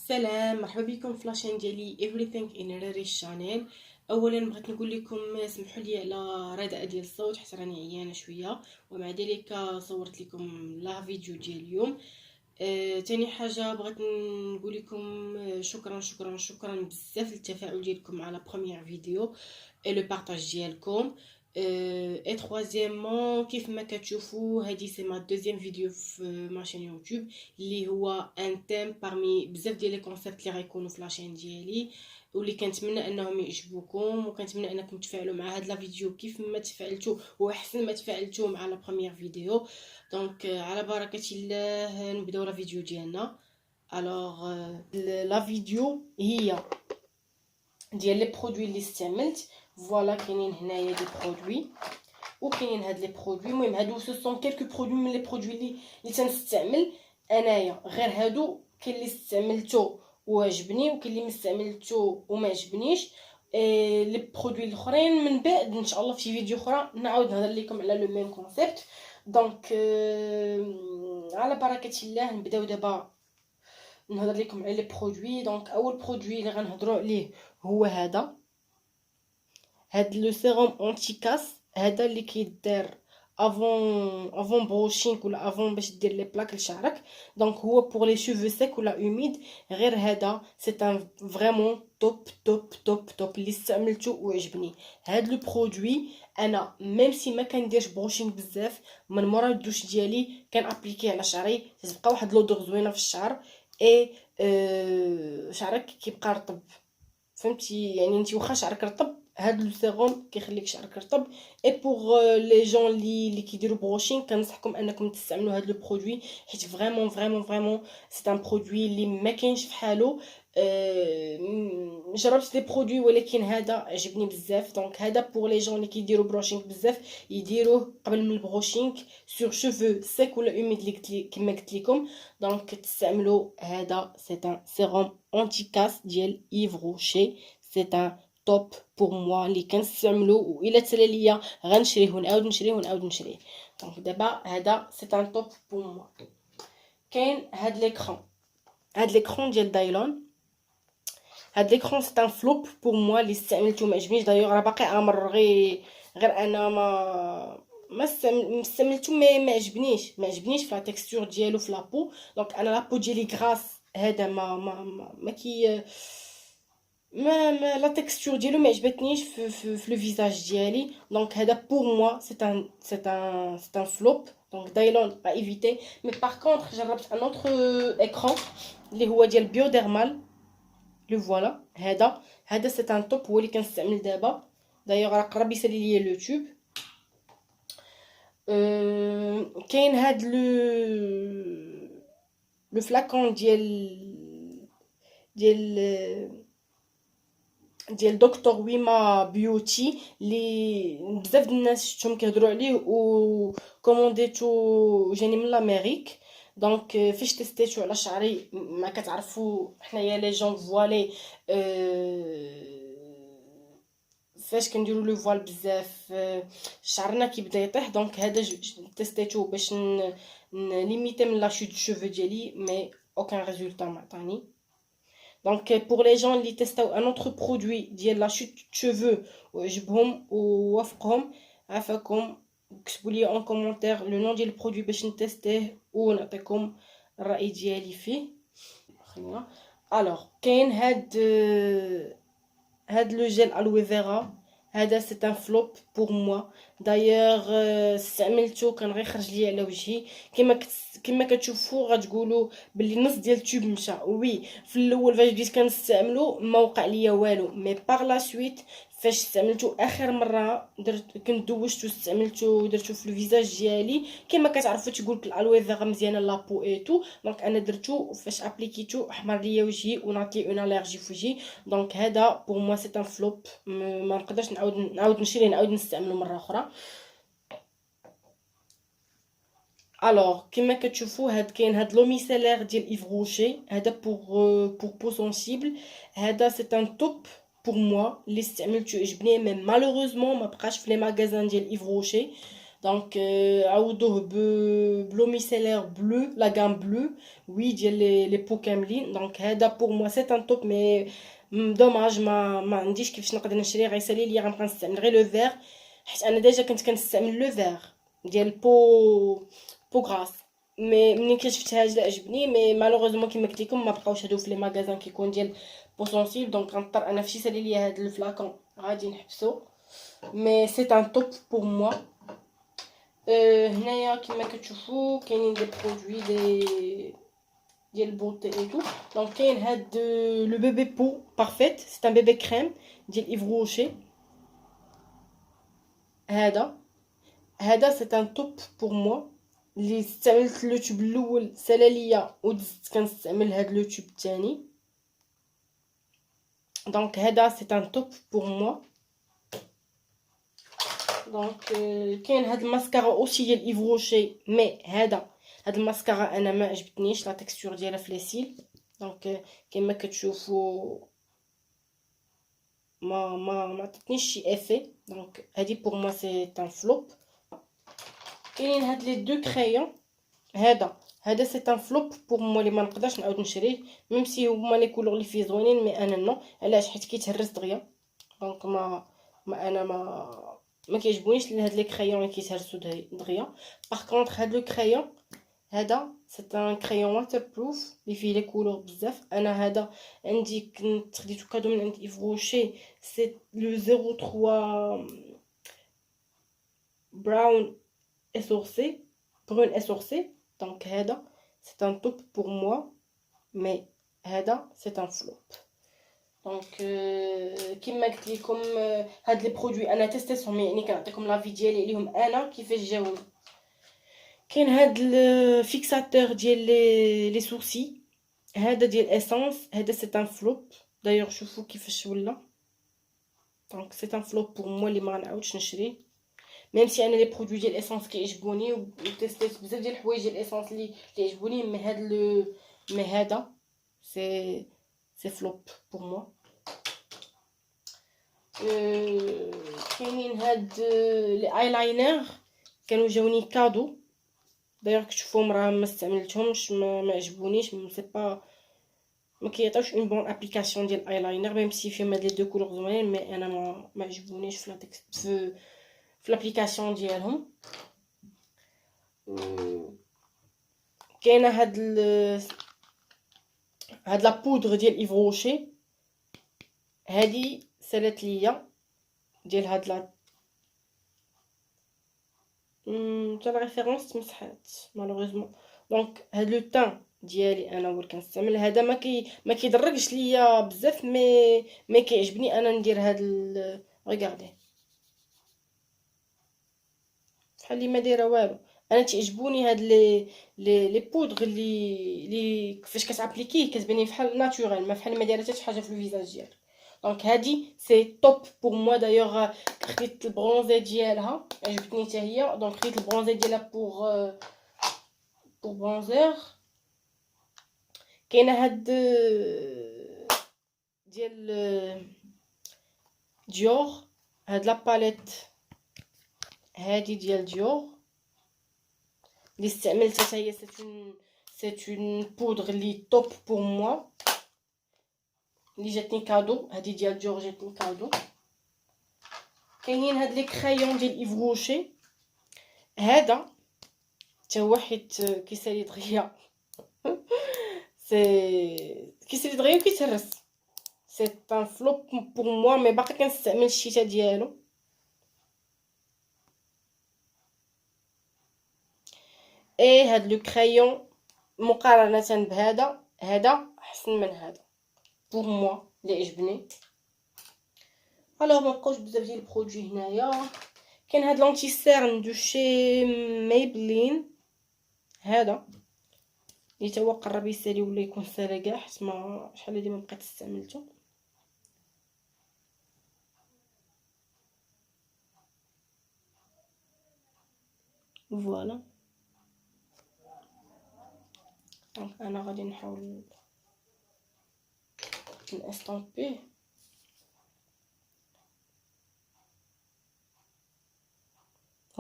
سلام، مرحبا بكم في لاشين ديالي everything in Rary channel. اولا بغيت نقول لكم سمحوا لي على رداء ديال الصوت حيت راني عيانه شويه، ومع ذلك صورت لكم لا فيديو ديال اليوم. تاني حاجه بغيت نقول لكم شكرا شكرا شكرا بزاف للتفاعل ديالكم على بروميير فيديو اي لو بارطاج ديالكم. اي troisièmement كيف ما كتشوفوا هذه سي ما دوزيام فيديو في ماشين يوتيوب اللي هو ان تيم بارمي بزاف ديال لي كونسيبت اللي غيكونوا في لاشين ديالي، واللي كنتمنى انهم يعجبوكم، وكنتمنى انكم تفاعلوا مع هاد لا فيديو كيف ما تفاعلتوا واحسن ما تفاعلتوا مع لا بروميير فيديو. دونك على بركه الله نبداو لا فيديو ديالنا. الوغ لا فيديو هي ديال لي برودوي اللي استعملت. فوالا كاينين هنايا دي برودوي وكاينين هاد لي برودوي. المهم هادو سو سون كيلكو برودوي من لي برودوي اللي تنستعمل انايا. غير هادو كاين اللي استعملتو وعجبني وكاين اللي ما استعملتو وما عجبنيش. لي برودوي الاخرين من بعد ان شاء الله في فيديو اخرى نعاود نهضر لكم على لو ميم كونسيبت. دونك على بركه الله نبداو دابا نهضر لكم على لي برودوي. دونك اول برودوي اللي غنهضروا عليه هو هاد لو سيروم اونتي كاس. هذا اللي كيدار افون بروشينغ ولا افون باش دير لي بلاك لشعرك. دونك هو بور لي شوفو سيك ولا اوميد. غير هذا سي ان فريمون توب توب توب توب اللي استعملته وعجبني. هاد لو برودوي انا ميم سي ما كنديرش بروشينغ بزاف، من مورا الدوش ديالي كنابليكيه على شعري تبقى واحد لودور زوينه في الشعر اي شعرك كيبقى رطب. فهمتي يعني انت واخا شعرك رطب هاد لو سيروم كيخليك شعرك رطب. اي بوغ لي جون اللي كيديروا بروشين كنصحكم انكم تستعملوا هاد لو برودوي حيت فريمون فريمون فريمون سي ان برودوي اللي ما كاينش فحالو. جربت لي برودوي ولكن هذا عجبني بزاف. دونك هذا بوغ لي جون اللي كيديروا بروشينغ بزاف يديروه قبل من البروشينغ سور شوفو سيك ولا اوميد اللي كما قلت لكم. دونك تستعملوا هذا سي ان سيروم اونتي كاس ديال ايف روشي. سي ان توب بور موا اللي كنستعملو، والا تسالى ليا غنشريه ونعاود نشريه ونعاود نشريه. دونك دابا هذا سي ان توب بور موا. كاين هاد ليكرون ديال دايلون. هاد ليكرون سي ان فلوب بور موا اللي استعملته ما عجبنيش. دايوغ راه باقي عامر غير انا ما استعملته ما عجبنيش في لا تكستور ديالو في لابو. دونك انا لابو ديالي غراس هذا ما كي ما لا تكستور ديالو ما عجبتنيش في لو فيزاج ديالي. دونك هذا بور موا سي ان فلوب. دونك دايلون با ايفيتي. مي باغ كونطخ جربت ان اوتر اكران اللي هو ديال بيوديرمال. لو فوالا هذا سي ان توب هو اللي كنستعمل دابا. دايوغ راه قرب يسالي ليا اليوتيوب. كاين هاد لو فلاكون ديال دكتور ويما بيوتي اللي بزاف د الناس شفتهم كيهضروا عليه و كومونديتو جاني من لامريك. دونك فاش تيستيتو على شعري ما كتعرفوا حنايا لي جون فوالي فاش كنديروا لو فوال بزاف شعرنا كيبدا يطيح. دونك هذا تيستيتو باش نليميتي من لا شوت شوفو ديالي مي اوكان ريزولطا ما عطاني. دونك بور لي جون اللي تيستاو ان اوتر برودوي ديال لا شوت شوفو وعجبهم ووافقهم عافاكم كتبوا لي اون كومونتير لو نون ديال البرودوي باش نتيستيه ونعطيكم الراي ديالي فيه. خلينا الوغ كاين هاد لو جيل الوي فيرا. هذا سي ان فلوب بور موا. دايوغ استعملته كان غير خرج لي على وجهي كما كتشوفوا غتقولوا باللي نص ديال التوب مشى. وي في الاول فاش بديت كنستعملو ما وقع ليا والو، مي باغ لا سويت فاش استعملته اخر مره كنت دوشتو استعملته درتو في الفيزاج ديالي كما كتعرفوا تقولك الالوي فيغا مزيانه لابو اي تو. دونك انا درتو فاش ابليكيتو احمر ليا وجهي ونعطي اون اليرجي في وجهي. دونك هذا بور موا سي ان فلوب. ما نقدرش نعاود نشري نعاود نستعملو مره اخرى. الوغ كما كتشوفوا كاين هاد لو ميسيلير ديال ايف روشي. هذا بور بو سونسيبل. هذا سي ان توب بور موا اللي استعملته عجبني مي مالوروزمون ما بقاش في لي ماغازان ديال ايف روشي. دونك عوضوه بلو ميسيلير بلو لا غام بلو وي ديال لي بو كاملين. دونك هذا بور موا سي ان توب مي دوماج ما عنديش كيفاش نقدر نشري، غيسالي ليا غنبقى نستعمل غير لو فيغ، حيت انا ديجا كنت كنستعمل لو فيغ ديال بو غراس. مي ملي كشفت هذا عجبني، مي مالوغوزمون كيما قلت لكم ما بقاوش هادو في لي ماغازان كيكون ديال بو سونسيل، دونك غنضطر انا فشي سالي ليا هاد الفلاكون غادي نحبسو. مي سي ان توب بور موا. هنايا كما كتشوفوا كاينين دي برودوي ديال البوتي اي تو. دونك كاين هاد لو بيبي بو بارفيت، سي ان بيبي كريم ديال ايف روشي. هذا سي ان توب بور موا. اللي استعملت لو توب الاول سالا ليا ودزت كنستعمل هاد لو توب الثاني. دونك هذا سي ان توب بور موا. دونك كاين هاد الماسكارا اوسي ديال ايف روشي، مي هاد الماسكارا انا ما عجبتنيش لا تكستور ديالها في لاسيل. دونك كما كتشوفوا ما عطاتنيش شي افي. دونك هادي بور موا سي ان فلوب. كاينين هاد لي دو كريون. هذا سي ان فلوب بور موا اللي ما نقدرش نعاود نشريه، ميم سي هما لي كولور اللي فيه زوينين، مي انا نو. علاش؟ حيت كيتهرس دغيا. دونك انا ما كيعجبونيش هاد لي كريون اللي كيتهرسوا دغيا. باغ كونطخ هاد لو كريون هذا سي ان كريون واتر بروف اللي فيه لي كولور بزاف. انا هذا عندي كنت خديتو كادو من عند ايف روشي، سي لو 03 براون اسورسي، برون اسورسي. دونك هذا سي ان توب بور موا، مي هذا سي ان فلوب. دونك كيما قلت لكم هاد لي برودوي انا تيستيتهم، يعني كنعطيكم لافي ديالي عليهم انا كيفاش جاوني. كاين هاد الفيكساتور ديال لي سورسي، هذا ديال اسانس، هذا سي ان فلوب. دايوغ شوفوا كيفاش ولا. دونك سي ان فلوب بور موا اللي ما غنعاودش نشريه، ميم سي انا لي برودوي ديال اسانس كيعجبوني وتيستيت بزاف ديال الحوايج ديال اسانس اللي عجبوني، مي هذا سي فلوب بور موا. كاينين هاد لي ايلاينر كانوا جاوني كادو. دايوغ كتشوفوهم راه ما استعملتهمش، ما عجبونيش، سي با ما كيعطيوش اون بون ابليكاسيون ديال ايلاينر، ميم سي فيهم هاد لي دو كولور زوينين، مي انا ما عجبونيش في لاتكست في لابليكاسيون ديالهم. كاينه هاد لا بودر ديال ايف روشي، هادي سالات ليا ديال هاد لا تا لا ريفيرونس تمسحات مالوغوزمون. دونك هاد لو تان ديالي انا هو اللي كنستعمل هذا، ما كيدركش ليا بزاف، مي كيعجبني انا ندير هاد ريغاردي بحال اللي ما دايره والو. انا تعجبوني هاد لي بودغ اللي كيفاش كتابليكيه كتبان بحال ناتورال، ما بحال ما دايره حتى شي حاجه في الفيزاج ديالك. دونك هادي سي توب بور موا. دايوغ خديت البرونزي ديالها عجبتني حتى هي، دونك خديت البرونزي ديالها بور برونزر. كاينه هاد ديال ديور، هاد لا باليت هادي ديال ديور اللي استعملتها حتى هي. سي اون بودر اللي توب بور موا اللي جاتني كادو. هادي ديال ديور جاتني كادو. كاينين هاد لي كرايون ديال ايف روشي، هذا حتى هو حيت كيسالي دغيا كيسالي دغيا وكيتهرس. سي ان فلوب بور موا، مي باقي كنستعمل الشيتا ديالو. هاد لو كرايون مقارنه بهذا، هذا احسن من هذا بور موا اللي عجبني. الوغ مابقاوش بزاف ديال البرودوي هنايا. كاين هاد لونتي سيرن دو شي ميبلين، هذا اللي تا هو قرب يسالي ولا يكون سالي كاع، حيت ما شحال هادي ما بقيت استعملته. فوالا. دونك انا غادي نحاول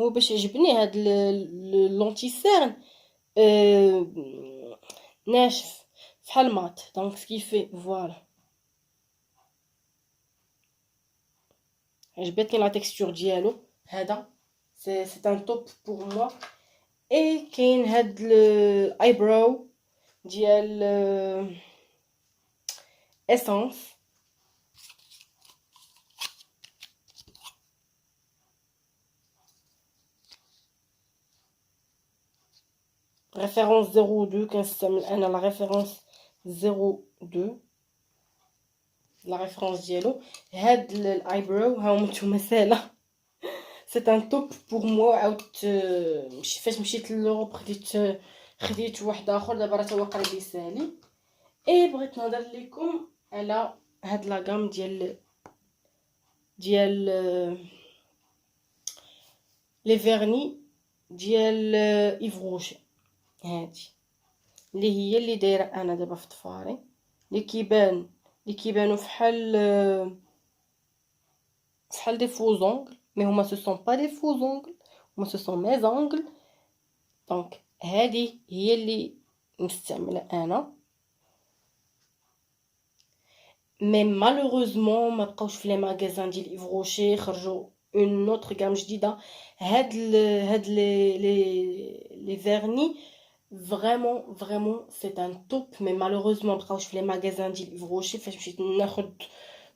هو باش يعجبني هاد لونتي سيرن ناشف فحال مات دونك سكيفي فوالا عجبتني لا تكستور ديالو هذا سي ان توب بور موا. اي كاين هاد الايبرو ديال اسانس ريفيرونس 02 كنستعمل انا لا ريفيرونس 02 لا ريفيرونس ديالو. هاد الايبرو ها هما نتوما ساهله سي ان توب بور موا. عاودت فاش مشيت لوروب خديت واحد اخر دابا راه هو قريب يسالي. اي بغيت نهضر لكم على هاد لاغام ديال لي فيرني ديال ايف روشي هادي اللي هي اللي دايره انا دابا في ضفاري اللي كيبانوا فحال دي فوزونغل مي هما سو سون با دي فوزونغل هما سو سون مي زونغل. دونك هادي هي اللي مستعمله انا مي مالوغوزمون ما بقاوش في لي ماغازان ديال ايف روشي خرجوا اون نوتر غام جديده. هاد لي فيرني فريمون سي ان توب مي مالوغوزمون ما بقاوش في لي ماغازان ديال ايف روشي. فاش مشيت ناخد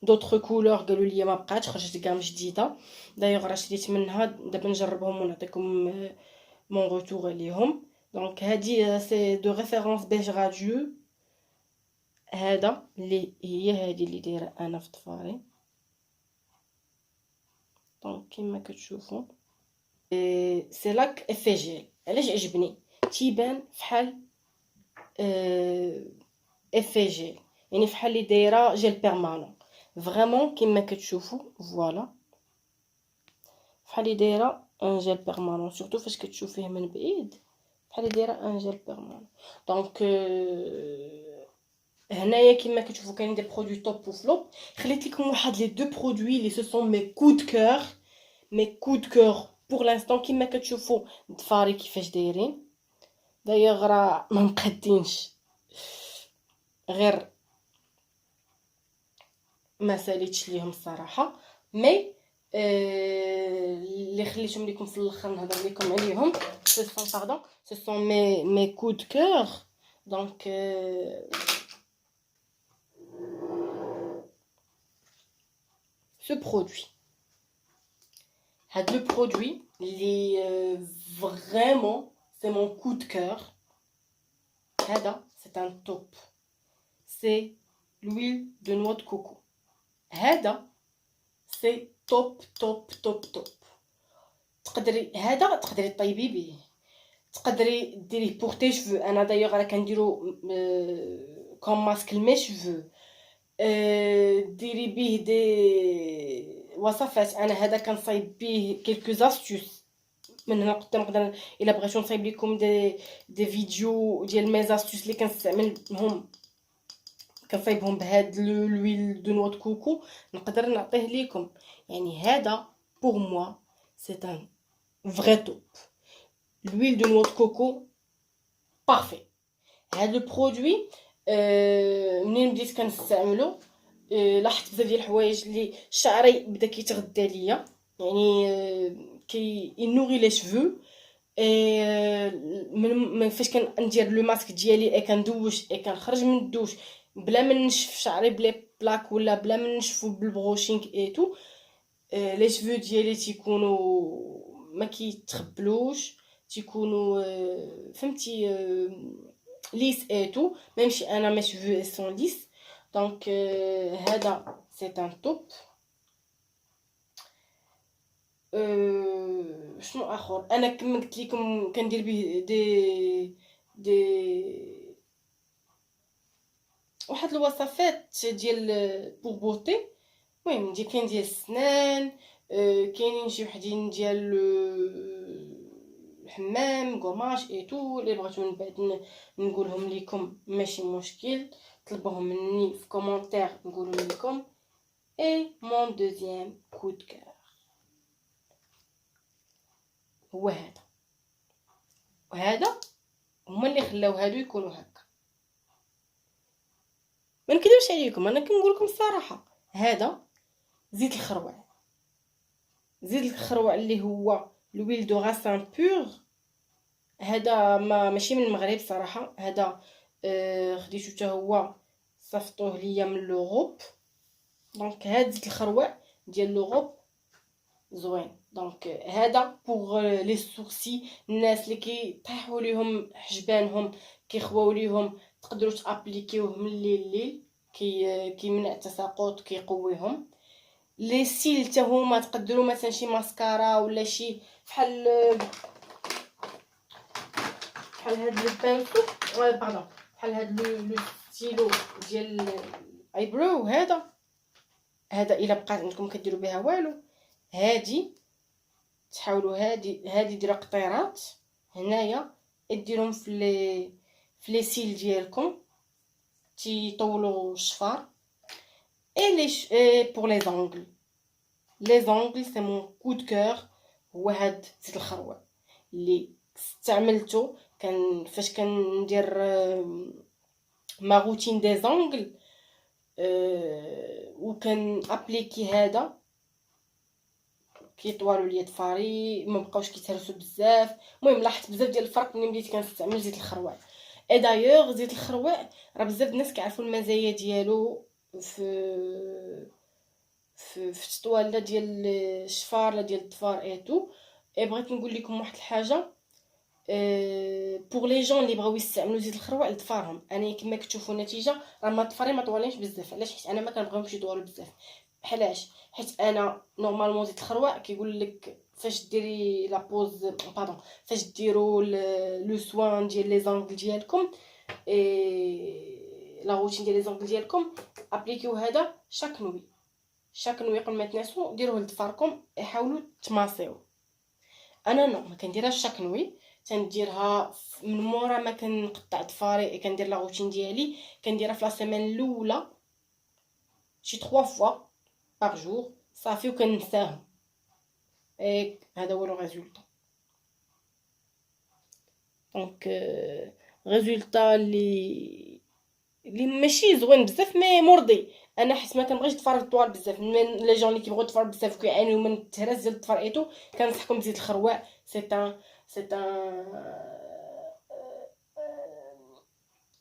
دوطخ كولور قالوا لي ما بقاتش خرجت غام جديده دايوغ راه شريت منها دابا نجربهم ونعطيكم مون روتور عليهم. دونك هادي سي دو ريفيرونس بيج راديو هذا اللي هي هذه اللي دايره انا في ضفاري. دونك كيما كتشوفوا سي لاك افي جيل. علاش عجبني تيبان فحال افي جيل يعني فحال اللي دايره جيل بيرمانون فريمون كيما كتشوفوا فوالا فحال اللي دايره ان جيل بيرمانون سورتو فاش كتشوفيه من بعيد بحال اللي دايره ان جيل بيرمانون. دونك هنايا كيما كتشوفوا كاين دي برودوي توب وفلوب. خليت لكم واحد لي دو برودوي لي سو سون مي كود كور بور لانستون. كيما كتشوفوا ضفاري كيفاش دايرين دايوغ راه ما مقادينش غير ما ساليتش ليهم الصراحه مي اللي خليتهم لكم في الاخر نهضر لكم عليهم سو سون مي كود كور. دونك ce produit. Le produit, vraiment, c'est mon coup de cœur. C'est un top. C'est l'huile de noix de coco. C'est top. تقدري طيبي به تقدري ديريه pour tes cheveux. انا دايوغ راه كنديرو كوم ماسك لمي شفو ديري بيه دي وصفات. انا هذا كنصايب بيه كيلكو زاستوس من هنا قدام نقدر الا بغيتو نصايب لكم دي فيديو ديال مي زاستوس اللي كنستعملهم كنصايبهم بهاد لويل دو نوا دو كوكو نقدر نعطيه لكم. يعني هذا بور موا سي ان فري توب. l'huile de noix de coco parfait. هذا البرودوي منين بديت كنستعملو لاحظت بزاف ديال الحوايج اللي شعري بدا كيتغدى ليا يعني كي ينوري لي شفو. من فاش كندير لو ماسك ديالي كندوش كنخرج من الدوش بلا ما نشف شعري بلا بلاك ولا بلا ما نشفو بالبروشينغ اي تو لي شفو ديالي تيكونوا ما كيتخبلوش تيكونوا فهمتي ليس اي تو ميمشي انا مي شفو سون ليس. دونك هذا سي ان توب. شنو اخر انا كما قلت لكم كندير به دي واحد الوصفات ديال بور بوتي. المهم كاين ديال السنان كاينين شي وحدين ديال الحمام غوماج اي تو اللي بغيتو من بعد نقولهم لكم ماشي مشكل طلبوهم مني في كومونتير نقولهم لكم. اي مون دوزيام كود كور هو هذا، وهذا هما اللي خلاو هادو يكونوا هكا. ما نكذبش عليكم، انا كنقول لكم الصراحه، هذا زيت الخروع، زيت الخروع اللي هو لويل دو غاسان بور. هذا ماشي من المغرب صراحه، هذا خديتو حتى هو صيفطوه ليا من لوروب. دونك هاد زيت الخروع ديال لوروب زوين. دونك هذا بوغ لي سورسي، الناس اللي كيطيحوا ليهم حجبانهم كيخواو ليهم، تقدروا تابليكيوه من الليل كيمنع التساقط، كيقويهم. لي سيل حتى هما تقدروا مثلا شي ماسكارا ولا شي بحال هاد البانسو، باردون، بحال هاد لو ستيلو ديال الايبرو. هذا الا بقات عندكم كديروا بها والو، هادي تحاولوا هادي ديروا قطيرات هنايا، ديرهم في لي سيل ديالكم تيطولوا الشفار. اي بور لي زونغل، سي مون كود كور. هو هاد زيت الخروع اللي استعملته فاش كندير ما روتين دي زونغل، وكان ابليكي هذا كيطوالوا ليا ضفاري، ما بقاوش كيتهرسوا بزاف. المهم لاحظت بزاف ديال الفرق ملي بديت كنستعمل زيت الخروع. اي دايوغ زيت الخروع راه بزاف الناس كيعرفوا المزايا ديالو في التطواله ديال الشفار لا ديال الضفار ايتو. بغيت نقول لكم واحد الحاجه، بوغ لي جون اللي بغاو يستعملوا زيت الخروع لضفارهم، انا كما كتشوفوا النتيجه راه ما ضفاري ما طوالينش بزاف. علاش؟ حيت انا ما كنبغيهمش يطولوا بزاف. علاش؟ حيت انا نورمالمون زيت الخروع كيقول لك فاش ديري لا بوز باردون، فاش ديروا لو سوان ديال لي زونغل ديالكم لا روتين ديال لي زونغل ديالكم، ابليكيو هذا شاك نوي قبل ما تنعسوا ديروه لضفاركم، يحاولوا تماسيو. انا نو ما كنديرهاش شاك نوي، تنديرها من مورا ما كنقطع ضفاري، كندير لا روتين ديالي، كنديرها في لا سيمين الاولى شي 3 فوا باغ جور صافي، وكننساهم. هذا هو لو ريزولطا. دونك ريزولطا اللي ماشي زوين بزاف مي مرضي. انا حيت ما كنبغيش الضفار طوال بزاف، من لي جون اللي كيبغيو الضفار بزاف وكيعانيو من التهراس ديال الضفار ايتو، كنصحكم بزيت الخروع. سي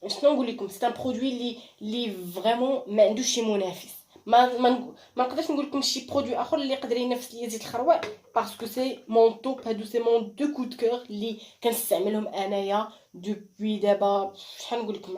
شنو نقول لكم، سي ان برودوي اللي فريمون ما عندوش شي منافس. ما نقدرش نقول لكم شي برودوي اخر اللي يقدر ينافس ليا زيت الخروع، باسكو سي مون توب. هادو سي مون دو كود كور اللي كنستعملهم انايا دوبوي دابا. شحال نقول لكم،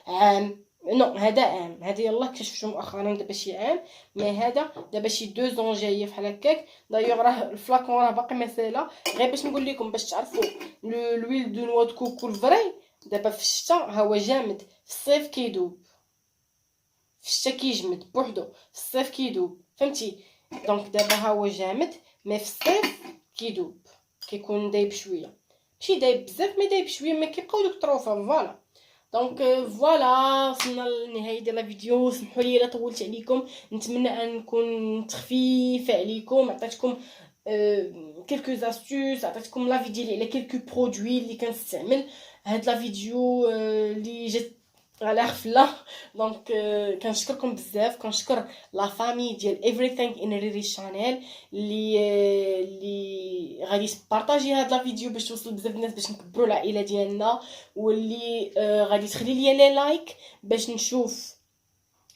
عام نو هذا عام، هذا يلاه اكتشفتو مؤخرا دابا شي عام، مي هذا دابا شي 2 زون جايه فحال هكاك. دايوغ راه الفلاكون راه باقي مساله. غير باش نقول لكم باش تعرفوا لويل دو نوا دو كوكو الفري، دابا في الشتاء ها هو جامد، في الصيف كيدوب. في الشتاء كيجمد بوحدو، في الصيف كيدوب، فهمتي؟ دونك دابا ها هو جامد، مي في الصيف كيدوب، كيكون دايب شويه، ماشي دايب بزاف مي دايب شويه، ما كيبقاو دوك طروفه. فوالا دونك فوالا وصلنا للنهايه ديال الفيديو. سمحوا لي الا طولت عليكم، نتمنى ان نكون خفيفه عليكم، عطيتكم كلكو زاستوس، عطيتكم لا فيديو على كلكو برودوي اللي كنستعمل. هاد لا فيديو اللي جات على خفله. دونك كنشكركم بزاف، كنشكر لا فامي ديال everything in ريري شانيل اللي غادي تبارطاجي هاد لا فيديو باش توصل بزاف الناس، باش نكبروا العائله ديالنا، واللي غادي تخلي لي لي لايك باش نشوف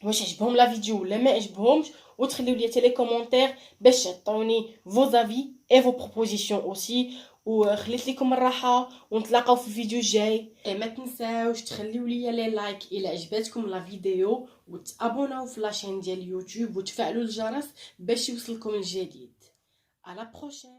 واش عجبهم لا فيديو ولا ما عجبهمش، وتخليو لي حتى لي كومونتير باش تعطوني فو زافي اي فو بروبوزيسيون اوسي. وخليت لكم الراحه، ونتلاقاو في الفيديو الجاي. ما تنساوش تخليو لي لي لايك الى عجبتكم لا فيديو، وتابوناو في لاشين ديال يوتيوب، وتفعلوا الجرس باش يوصلكم الجديد. على بروشين.